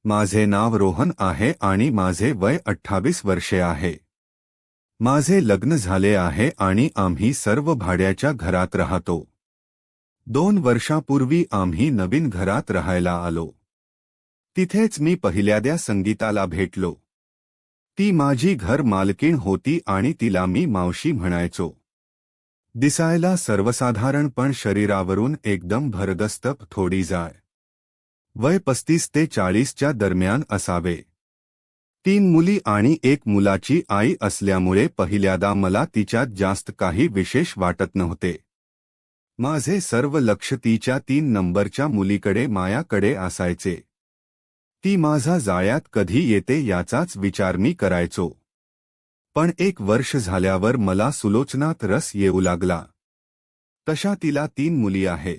माझे नाव रोहन आहे आणि माझे वय 28 वर्षे आहे. माझे लग्न झाले आहे आणि आम्ही सर्व भाड्याच्या घरात राहतो. 2 वर्षापूर्वी आम्ही नवीन घरात राहायला आलो. तिथेच मी पहिल्यांदा संगीताला भेटलो. ती माझी घर मालकीण होती आणि तिला मी मावशी म्हणायचो. दिसायला सर्वसाधारण पण शरीरावरून एकदम भरदस्त, थोडी जाड. वय 35 ते 40 च्या दरम्यान असावे. 3 मुली आणि 1 मुलाची आई असल्यामुळे पहिल्यांदा मला तिच्यात जास्त काही विशेष वाटत नव्हते. माझे सर्व लक्ष तिच्या 3 नंबरच्या मुलीकडे मायाकडे असायचे. ती माझा जाळ्यात कधी येते याचाच विचार मी करायचो. पण 1 वर्ष झाल्यावर मला सुलोचनात रस येऊ लागला. तशा तिला 3 मुली आहेत.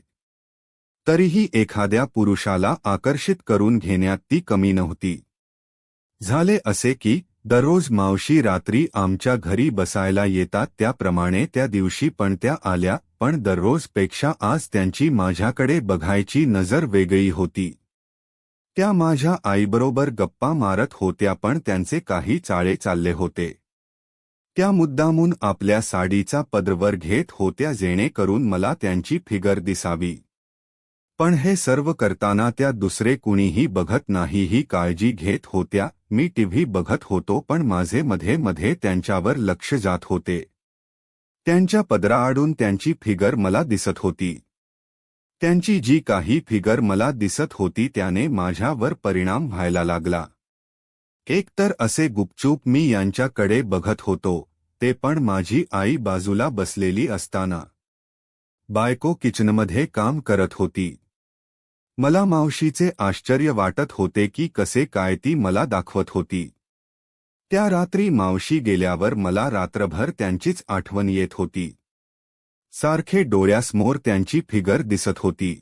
तरीही एखाद्या पुरुषाला आकर्षित करून घेण्यात ती कमी नव्हती. झाले असे की दररोज मावशी रात्री आमच्या घरी बसायला येतात, त्याप्रमाणे त्या दिवशी पण त्या आल्या, पण दररोजपेक्षा आज त्यांची माझ्याकडे बघायची नजर वेगळी होती. त्या माझ्या आईबरोबर गप्पा मारत होत्या, पण त्यांचे काही चाळे चालले होते. त्या मुद्दामून आपल्या साडीचा पदरवर घेत होत्या जेणेकरून मला त्यांची फिगर दिसावी. पण हे सर्व करताना त्या दुसरे कुणीही बघत नाही ही काळजी घेत होत्या. मी टीव्ही बघत होतो पण माझे मध्ये मध्ये त्यांच्यावर लक्ष जात होते. त्यांच्या पदराआडून त्यांची फिगर मला दिसत होती. त्यांची जी काही फिगर मला दिसत होती त्याने माझ्यावर परिणाम व्हायला लागला. एकतर असे गुपचूप मी यांच्याकडे बघत होतो, ते पण माझी आई बाजूला बसलेली असताना. बायको किचनमध्ये काम करत होती. मला मावशीचे आश्चर्य वाटत होते की कसे काय ती मला दाखवत होती. त्या रात्री मावशी गेल्यावर मला रात्रभर त्यांचीच आठवण येत होती. सारखे डोळ्यासमोर त्यांची फिगर दिसत होती.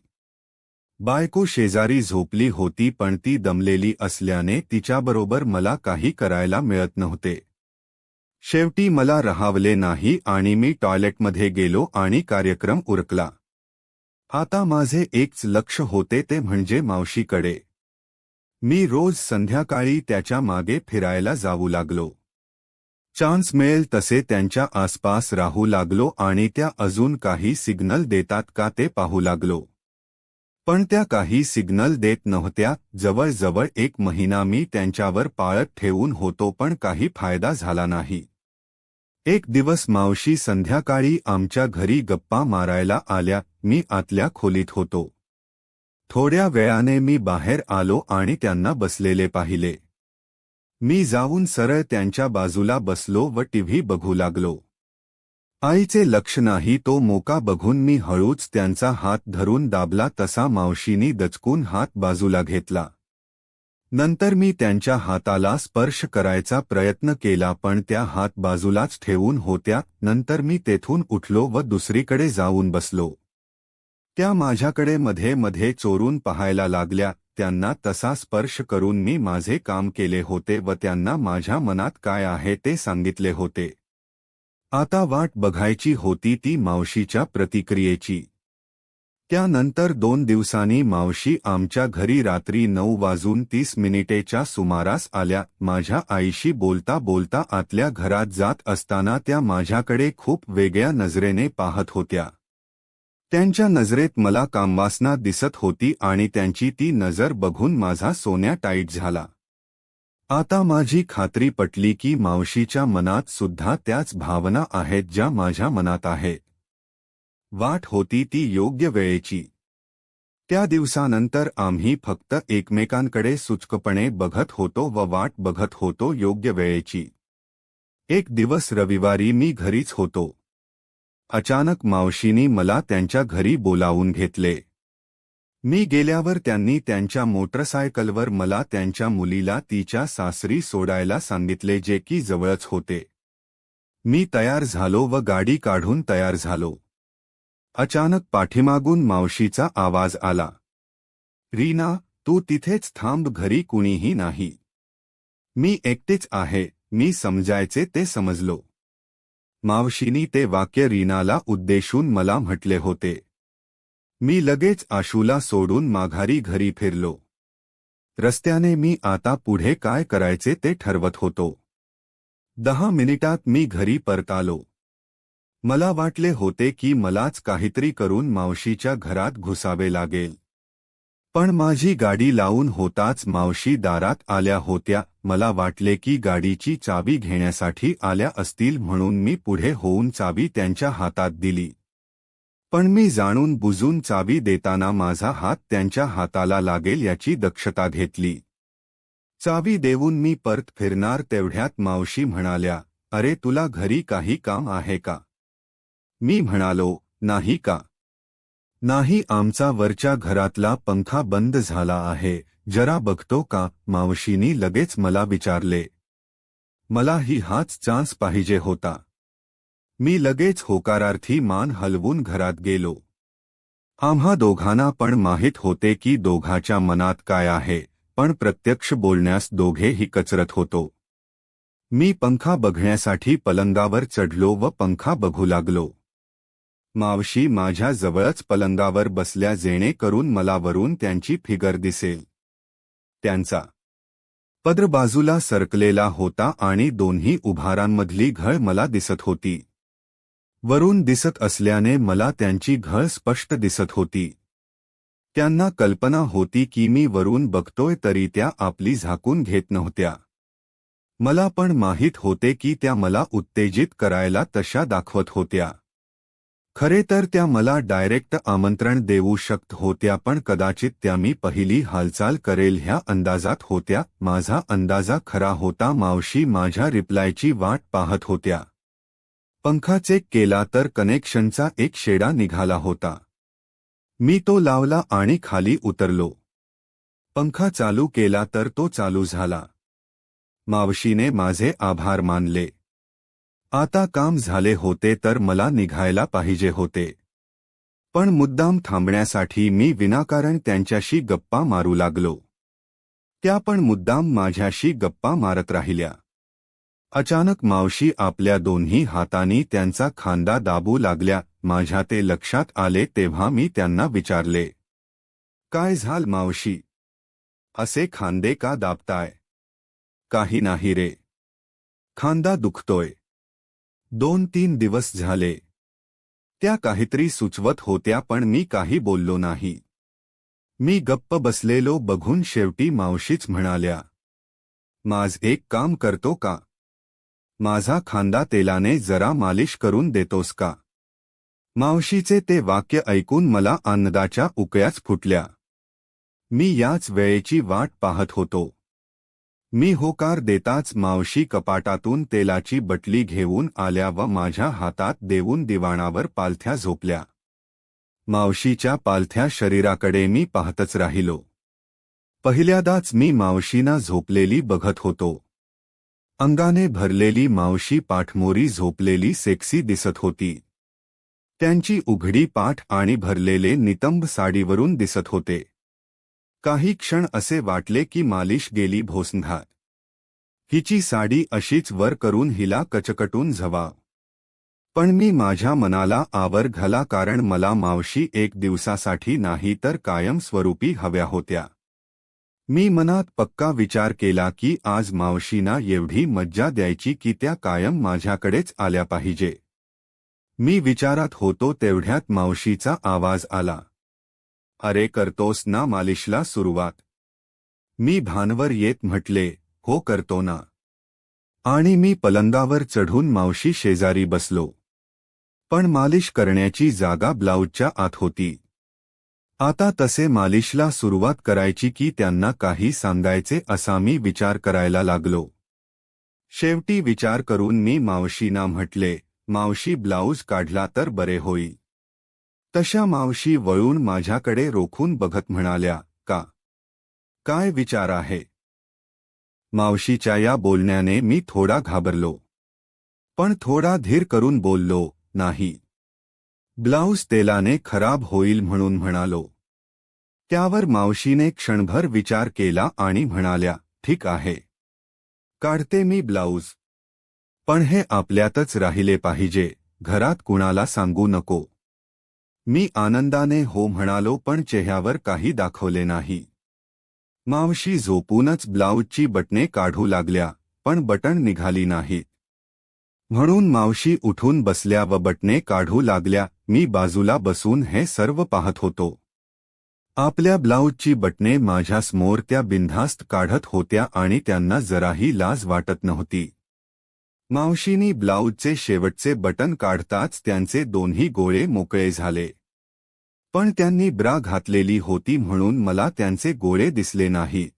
बायको शेजारी झोपली होती पण ती दमलेली असल्याने तिच्याबरोबर मला काही करायला मिळत नव्हते. शेवटी मला राहावले नाही आणि मी टॉयलेटमध्ये गेलो आणि कार्यक्रम उरकला. आता माझे एकच लक्ष होते ते म्हणजे मावशीकडे. मी रोज संध्याकाळी त्याच्या मागे फिरायला जाऊ लागलो. चान्स मिळेल तसे त्यांच्या आसपास राहू लागलो आणि त्या अजून काही सिग्नल देतात का ते पाहू लागलो. पण त्या काही सिग्नल देत नव्हत्या. जवळजवळ 1 महिना मी त्यांच्यावर पाळत ठेवून होतो पण काही फायदा झाला नाही. एक दिवस मावशी संध्याकाळी आमच्या घरी गप्पा मारायला आल्या. मी आतल्या खोलीत होतो. थोड्या वेळाने मी बाहेर आलो आणि त्यांना बसलेले पाहिले. मी जाऊन सरळ त्यांच्या बाजूला बसलो व टीव्ही बघू लागलो. आईचे लक्ष नाही तो मोका बघून मी हळूच त्यांचा हात धरून दाबला तसा मावशीनी दचकून हात बाजूला घेतला. नंतर मी त्यांच्या हाताला स्पर्श करायचा प्रयत्न केला पण त्या हात बाजूलाच ठेवून होत्या. नंतर मी तेथून उठलो व दुसरीकडे जाऊन बसलो. त्या माझ्याकडे मध्ये मध्ये चोरून पाहायला लागल्या. त्यांना तसा स्पर्श करून मी माझे काम केले होते व त्यांना माझ्या मनात काय आहे ते सांगितले होते. आता वाट बघायची होती ती मावशीच्या प्रतिक्रियेची. त्यानंतर 2 दिवसांनी मावशी आमच्या घरी रात्री 9:30 सुमारास आल्या. माझ्या आईशी बोलता बोलता आतल्या घरात जात असताना त्या माझ्याकडे खूप वेगळ्या नजरेने पाहत होत्या. त्यांच्या नजरेत मला कामवासना दिसत होती आणि त्यांची ती नजर बघून माझा सोन्या टाईट झाला. आता माझी खात्री पटली की मावशीच्या मनात सुद्धा त्याच भावना आहेत ज्या माझ्या मनात आहेत. वाट होती ती योग्य वेळेची. त्या दिवसानंतर आम्ही फक्त एकमेकांकडे सुचकपणे बघत होतो व वाट बघत होतो योग्य वेळेची. एक दिवस रविवारी मी घरीच होतो. अचानक मावशीनी मला त्यांच्या घरी बोलावून घेतले. मी गेल्यावर त्यांनी त्यांच्या मोटरसायकलवर मला त्यांच्या मुलीला तिच्या सासरी सोडायला सांगितले जे की जवळच होते. मी तयार झालो व गाडी काढून तयार झालो. अचानक पाठीमागून मावशीचा आवाज आला. रीना, तू तिथेच थांब, घरी कुणीही नाही. मी एकटीच आहे. मी समजायचे ते समजलो. मावशीनी ते वाक्य रीनाला उद्देशून मला म्हटले होते. मी लगेच आशूला सोडून माघारी घरी फिरलो. रस्त्याने मी आता पुढे काय करायचे ते ठरवत होतो. 10 मिनिटात मी घरी परतालो. मला वाटले होते की मलाच काहीतरी करून मावशीच्या घरात घुसावे लागेल. पण माझी गाडी लावून होताच मावशी दारात आल्या होत्या. मला वाटले की गाडीची चावी घेण्यासाठी आल्या असतील म्हणून मी पुढे होऊन चावी त्यांच्या हातात दिली. पण मी जाणून बुजून चावी देताना माझा हात त्यांच्या हाताला लागेल याची दक्षता घेतली. चावी देऊन मी परत फिरणार तेवढ्यात मावशी म्हणाल्या, "अरे तुला घरी काही काम आहे का?" मी म्हणालो, "नाही का? नाही, आमचा वरच्या घरातला पंखा बंद झाला आहे, जरा बघतो का?" मावशीनी लगेच मला विचारले. मलाही हाच चान्स पाहिजे होता. मी लगेच होकारार्थी मान हलवून घरात गेलो. आम्हा दोघांना पण माहीत होते की दोघाच्या मनात काय आहे, पण प्रत्यक्ष बोलण्यास दोघेही कचरत होतो. मी पंखा बघण्यासाठी पलंगावर चढलो व पंखा बघू लागलो. मावशी माझ्या जवळच पलंगावर बसल्या जेणेकरून मला वरून त्यांची फिगर दिसेल. त्यांचा पदर बाजूला सरकलेला होता आणि दोन्ही उभारांमधली घळ मला दिसत होती. वरून दिसत असल्याने मला त्यांची घळ स्पष्ट दिसत होती. त्यांना कल्पना होती की मी वरून बघतोय तरी त्या आपली झाकून घेत नव्हत्या. मला पण माहीत होते की त्या मला उत्तेजित करायला तशा दाखवत होत्या. खरे तर त्या मला डायरेक्ट आमंत्रण देऊ शकत होत्या, पण कदाचित त्या मी पहिली हालचाल करेल ह्या अंदाजात होत्या. माझा अंदाजा खरा होता. मावशी माझ्या रिप्लायची वाट पाहत होत्या. पंखा चेक केला तर कनेक्शनचा एक शेडा निघाला होता. मी तो लावला आणि खाली उतरलो. पंखा चालू केला तर तो चालू झाला. मावशीने माझे आभार मानले. आता काम झाले होते तर मला निघायला पाहिजे होते. पण मुद्दाम थांबण्यासाठी मी विनाकारण त्यांच्याशी गप्पा मारू लागलो. त्या पण मुद्दाम माझ्याशी गप्पा मारत राहिल्या. अचानक मावशी आपल्या दोन्ही हातांनी त्यांचा खांदा दाबू लागल्या. माझ्या ते लक्षात आले तेव्हा मी त्यांना विचारले, "काय झाल मावशी? असे खांदे का दाबताय?" "काही नाही रे. खांदा दुखतोय. 2-3 दिवस झाले." त्या काहीतरी सुचवत होत्या पण मी काही बोललो नाही. मी गप्प बसलेलो बघून शेवटी मावशीच म्हणाल्या, "माझ एक काम करतो का? माझा खांदा तेलाने जरा मालिश करून देतोस का?" मावशीचे ते वाक्य ऐकून मला आनंदाच्या उकळ्याच फुटल्या. मी याच वेळेची वाट पाहत होतो. मी होकार देताच मावशी कपाटातून तेलाची बटली घेऊन आल्या व माझ्या हातात देऊन दिवाणावर पालथ्या झोपल्या. मावशीच्या पालथ्या शरीराकडे मी पाहतच राहिलो. पहिल्यांदाच मी मावशीना झोपलेली बघत होतो. अंगाने भरलेली मावशी पाठमोरी झोपलेली सेक्सी दिसत होती. त्यांची उघडी पाठ आणि भरलेले नितंब साडीवरून दिसत होते. काही क्षण असे वाटले की मालिश गेली भोसंघात. हिची साडी अशीच वर करून हिला कचकटून झवाव. पण मी माझ्या मनाला आवर घाला, कारण मला मावशी एक दिवसासाठी नाही तर कायम स्वरूपी हव्या होत्या. मी मनात पक्का विचार केला की आज मावशींना एवढी मज्जा द्यायची की त्या कायम माझ्याकडेच आल्या पाहिजे. मी विचारात होतो तेवढ्यात मावशीचा आवाज आला, "अरे करतोस ना मालिशला सुरुवात?" मी भानवर येत म्हटले, "हो करतो ना." आणि मी पलंगावर चढून मावशी शेजारी बसलो. पण मालिश करण्याची जागा ब्लाऊजच्या आत होती. आता तसे मालिशला सुरुवात करायची की त्यांना काही सांगायचे असा मी विचार करायला लागलो. शेवटी विचार करून मी मावशींना म्हटले, "मावशी ब्लाऊज काढला तर बरे होईल." तशा मावशी वळून माझ्याकडे रोखून बघत म्हणाल्या, "का? काय विचार आहे?" मावशीच्या या बोलण्याने मी थोडा घाबरलो. पण थोडा धीर करून बोललो, "नाही. ब्लाऊज तेलाने खराब होईल म्हणून म्हणालो." त्यावर मावशीने क्षणभर विचार केला आणि म्हणाल्या, "ठीक आहे. काढते मी ब्लाऊज. पण हे आपल्यातच राहिले पाहिजे, घरात कुणाला सांगू नको." मी आनंदाने हो म्हणालो पण चेहऱ्यावर काही दाखवले नाही. मावशी झोपूनच ब्लाऊजची बटणे काढू लागल्या, पण बटण निघाली नाहीत. म्हणून मावशी उठून बसल्या व बटणे काढू लागल्या. मी बाजूला बसून हे सर्व पाहत होतो. आपल्या ब्लाऊजची बटणे माझ्यासमोर त्या बिनधास्त काढत होत्या आणि त्यांना जराही लाज वाटत नव्हती. मावशीनी ब्लाऊजचे शेवटचे बटन काढताच त्यांचे दोन्ही गोळे मोकळे झाले. पण त्यांनी ब्रा घातलेली होती म्हणून मला त्यांचे गोळे दिसले नाहीत.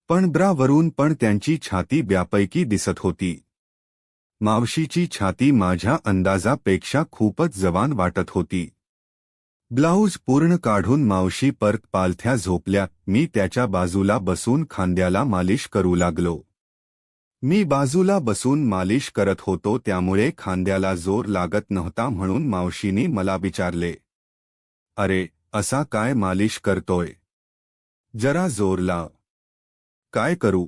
पण ब्रावरून पण त्यांची छाती ब्यापैकी दिसत होती. मावशीची छाती माझ्या अंदाजापेक्षा खूपच जवान वाटत होती. ब्लाऊज पूर्ण काढून मावशी परत पालथ्या झोपल्या. मी त्याच्या बाजूला बसून खांद्याला मालिश करू लागलो. मी बाजूला बसून मालिश करत होतो त्यामुळे खांद्याला जोर लागत नव्हता म्हणून मावशीनी मला विचारले, "अरे, असा काय मालिश करतोय? जरा जोर लाव." "काय करू?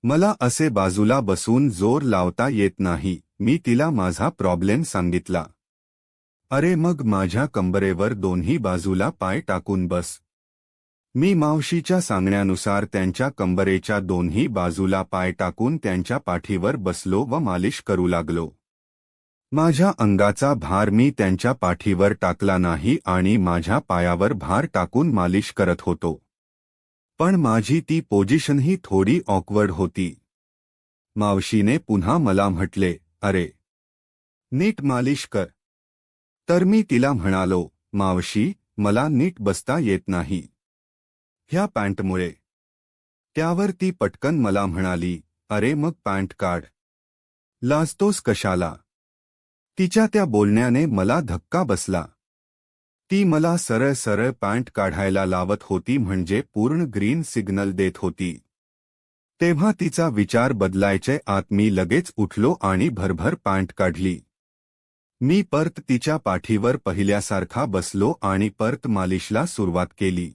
मला असे बाजूला बसून जोर लावता येत नाही." मी तिला माझा प्रॉब्लेम सांगितला. "अरे मग माझ्या कंबरेवर दोन्ही बाजूला पाय टाकून बस." मी मावशीच्या सांगण्यानुसार त्यांच्या कंबरेच्या दोन्ही बाजूला पाय टाकून त्यांच्या पाठीवर बसलो व मालिश करू लागलो. माझ्या अंगाचा भार मी त्यांच्या पाठीवर टाकला नाही आणि माझ्या पायावर भार टाकून मालिश करत होतो. पण माझी ती पोझिशनही थोडी ऑकवर्ड होती. मावशीने पुन्हा मला म्हटले, "अरे, नीट मालिश कर." तर मी तिला म्हणालो, "मावशी, मला नीट बसता येत नाही ह्या पॅन्टमुळे." त्यावर ती पटकन मला म्हणाली, "अरे मग पॅन्ट काढ. लाजतोस कशाला?" तिच्या त्या बोलण्याने मला धक्का बसला. ती मला सरळ सरळ पॅन्ट काढायला लावत होती म्हणजे पूर्ण ग्रीन सिग्नल देत होती. तेव्हा तिचा विचार बदलायचे आत मी लगेच उठलो आणि भरभर पॅन्ट काढली. मी परत तिच्या पाठीवर पहिल्यासारखा बसलो आणि परत मालिशला सुरुवात केली.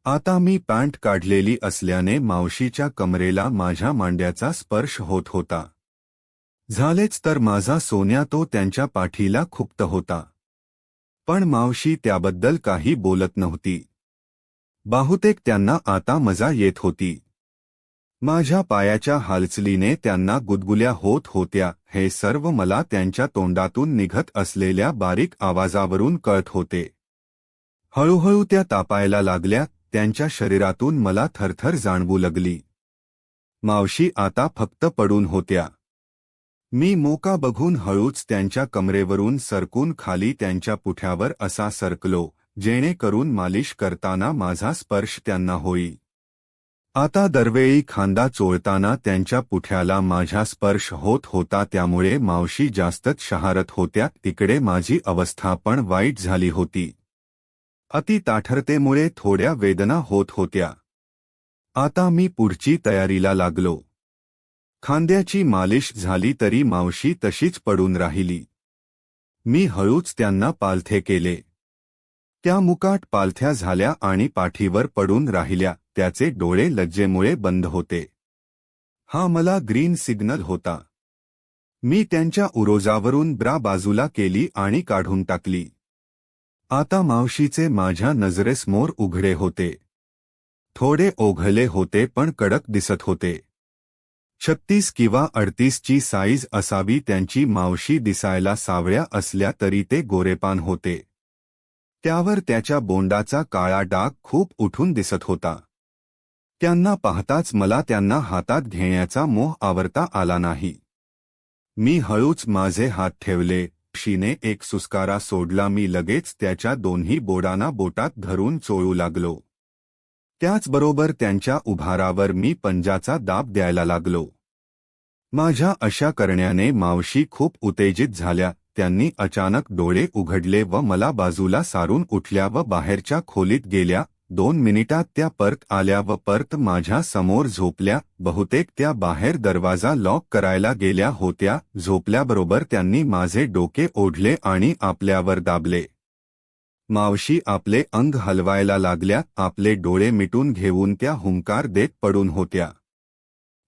आता मी पॅन्ट काढलेली असल्याने मावशीच्या कमरेला माझ्या मांड्याचा स्पर्श होत होता. झालेच तर माझा सोन्या तो त्यांच्या पाठीला खुपत होता. पण मावशी त्याबद्दल काही बोलत नव्हती. बहुतेक त्यांना आता मजा येत होती. माझ्या पायाच्या हालचालीने त्यांना गुदगुल्या होत होत्या हे सर्व मला त्यांच्या तोंडातून निघत असलेल्या बारीक आवाजावरून कळत होते. हळूहळू त्या तापायला लागल्या. त्यांच्या शरीरातून मला थरथर जाणवू लागली. मावशी आता फक्त पडून होत्या. मी मोका बघून हळूच त्यांच्या कमरेवरून सरकून खाली त्यांच्या पुठ्यावर असा सरकलो, जेणेकरून मालिश करताना माझा स्पर्श त्यांना होई. आता दरवेळी खांदा चोळताना त्यांच्या पुठ्याला माझा स्पर्श होत होता त्यामुळे मावशी जास्तच शहारत होत्या. तिकडे माझी अवस्था पण वाईट झाली होती. अति ताठरतेमुळे थोड्या वेदना होत होत्या. आता मी पुढची तयारीला लागलो. खांद्याची मालिश झाली तरी मावशी तशीच पडून राहिली. मी हळूच त्यांना पालथे केले. त्या मुकाट पालथ्या झाल्या आणि पाठीवर पडून राहिल्या. त्याचे डोळे लज्जेमुळे बंद होते. हा मला ग्रीन सिग्नल होता. मी त्यांच्या उरोजावरून ब्रा बाजूला केली आणि काढून टाकली. आता मावशीचे माझ्या नजरेसमोर उघडे होते. थोडे ओघळले होते पण कडक दिसत होते. 36 किंवा 38 ची साईज असावी त्यांची. मावशी दिसायला सावळ्या असल्या तरी ते गोरेपान होते. त्यावर त्याच्या बोंडाचा काळा डाग खूप उठून दिसत होता. त्यांना पाहताच मला त्यांना हातात घेण्याचा मोह आवरता आला नाही. मी हळूच माझे हात ठेवले. शीने एक सुस्कारा सोडला. मी लगेच त्याच्या दोन्ही बोटांना बोटात धरून चोळू लागलो. त्याचबरोबर त्यांच्या उभारावर मी पंजाचा दाब द्यायला लागलो. माझ्या अशा करण्याने मावशी खूप उत्तेजित झाल्या. त्यांनी अचानक डोळे उघडले व मला बाजूला सारून उठल्या व बाहेरच्या खोलीत गेल्या. 2 मिनिटात त्या परत आल्या व परत माझ्या समोर झोपल्या. बहुतेक त्या बाहेर दरवाजा लॉक करायला गेल्या होत्या. झोपल्याबरोबर त्यांनी माझे डोके ओढले आणि आपल्यावर दाबले. मावशी आपले अंग हलवायला लागल्या. आपले डोळे मिटून घेऊन त्या हुंकार देत पडून होत्या.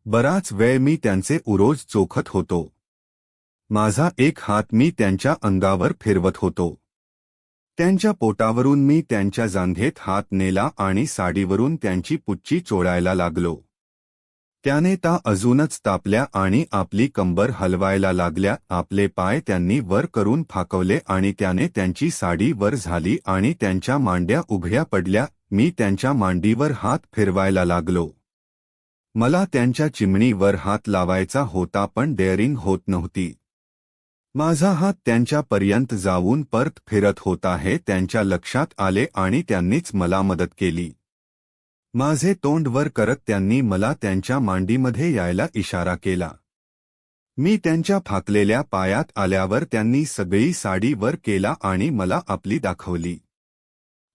बराच वेळ मी त्यांचे उरोज चोखत होतो. माझा एक हात मी त्यांच्या अंगावर फिरवत होतो. त्यांच्या पोटावरून मी त्यांच्या जांघेत हात नेला आणि साडीवरून त्यांची पुच्ची चोळायला लागलो. त्याने त्या अजूनच तापल्या आणि आपली कंबर हलवायला लागल्या. आपले पाय त्यांनी वर करून फाकवले आणि त्याने त्यांची साडी वर झाली आणि त्यांच्या मांड्या उघड्या पडल्या. मी त्यांच्या मांडीवर हात फिरवायला लागलो. मला त्यांच्या चिमणीवर हात लावायचा होता पण डेअरिंग होत नव्हती. माझा हात त्यांच्यापर्यंत जाऊन परत फिरत होता हे त्यांच्या लक्षात आले आणि त्यांनीच मला मदत केली. माझे तोंड वर करत त्यांनी मला त्यांच्या मांडीमध्ये यायला इशारा केला. मी त्यांच्या फाकलेल्या पायात आल्यावर त्यांनी सगळी साडी वर केला आणि मला आपली दाखवली.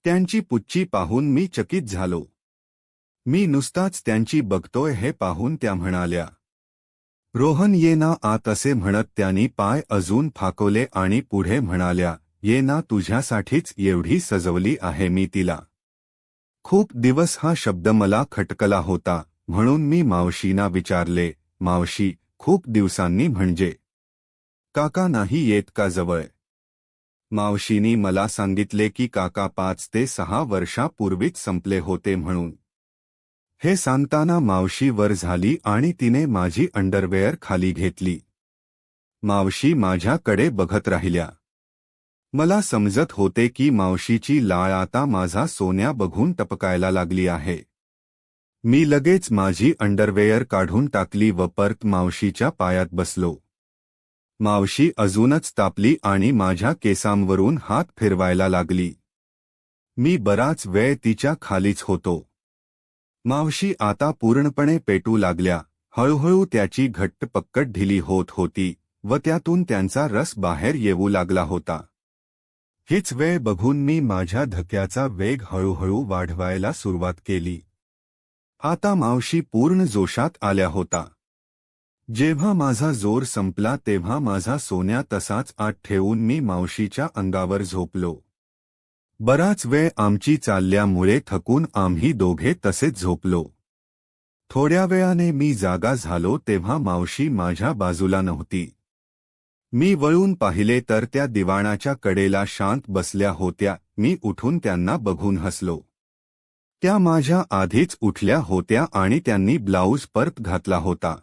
त्यांची पुच्ची पाहून मी चकित झालो. मी नुसताच त्यांची बघतोय हे पाहून त्या म्हणाल्या, रोहन ये ना आत असे म्हणत त्यांनी पाय अजून फाकवले आणि पुढे म्हणाल्या, ये ना तुझ्यासाठीच एवढी सजवली आहे मी तिला. खूप दिवस हा शब्द मला खटकला होता म्हणून मी मावशींना विचारले, मावशी खूप दिवसांनी म्हणजे काका नाही येत का जवळ? मावशींनी मला सांगितले की काका 5 ते 6 वर्षापूर्वीच संपले होते म्हणून. हे सांगताना मावशी वर झाली आणि तिने माझी अंडरवेअर खाली घेतली. मावशी माझ्याकडे बघत राहिल्या. मला समजत होते की मावशीची लाळ आता माझा सोन्या बघून टपकायला लागली आहे. मी लगेच माझी अंडरवेअर काढून टाकली व परत मावशीच्या पायात बसलो. मावशी अजूनच तापली आणि माझ्या केसांवरून हात फिरवायला लागली. मी बराच वेळ तिच्या खालीच होतो. मावशी आता पूर्णपणे पेटू लागल्या. हळूहळू त्याची घट्ट पक्कट ढिली होत होती व त्यातून त्यांचा रस बाहेर येऊ लागला होता. हीच वेळ बघून मी माझ्या धक्क्याचा वेग हळूहळू वाढवायला सुरुवात केली. आता मावशी पूर्ण जोशात आल्या होता. जेव्हा माझा जोर संपला तेव्हा माझा सोन्या तसाच आत ठेवून मी मावशीच्या अंगावर झोपलो. बराच वेळ आमची चालल्यामुळे थकून आम्ही दोघे तसेच झोपलो. थोड्या वेळाने मी जागा झालो तेव्हा मावशी माझ्या बाजूला नव्हती. मी वळून पाहिले तर त्या दिवाणाच्या कडेला शांत बसल्या होत्या. मी उठून त्यांना बघून हसलो. त्या माझ्या आधीच उठल्या होत्या आणि त्यांनी ब्लाऊज परत घातला होता.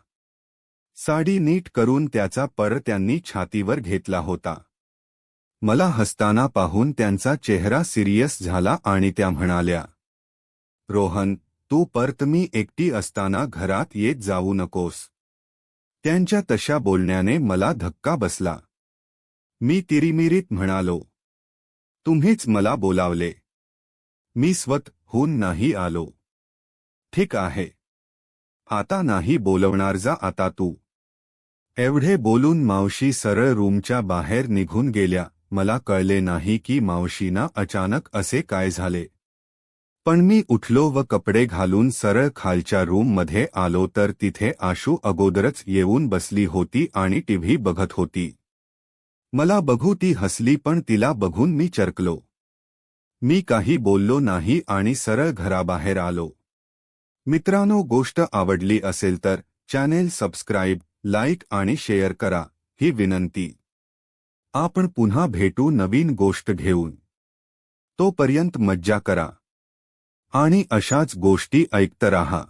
साडी नीट करून त्याचा पर त्यांनी छातीवर घेतला होता. मला हसताना पाहून त्यांचा चेहरा सिरियस झाला आणि त्या म्हणाल्या, रोहन तू परत मी एकटी असताना घरात येत जाऊ नकोस. त्यांच्या तशा बोलण्याने मला धक्का बसला. मी तिरीमिरीत म्हणालो, तुम्हीच मला बोलावले. मी स्वतःहून नाही आलो. ठीक आहे. आता नाही बोलवणार, जा आता तू. एवढे बोलून मावशी सरळ रूमच्या बाहेर निघून गेल्या. मला कळले नाही की मावशींना अचानक असे काय झाले. पण मी उठलो व कपडे घालून सरळ खालच्या रूममध्ये आलो तर तिथे आशू अगोदरच येऊन बसली होती आणि टीव्ही बघत होती. मला बघू ती हसली पण तिला बघून मी चरकलो. मी काही बोललो नाही आणि सरळ घराबाहेर आलो. मित्रांनो, गोष्ट आवडली असेल तर चॅनेल सबस्क्राईब, लाईक आणि शेअर करा ही विनंती. आपण पुन्हा भेटू नवीन गोष्ट घेऊन. तोपर्यंत मज्जा करा आणि अशाच गोष्टी ऐकत राहा.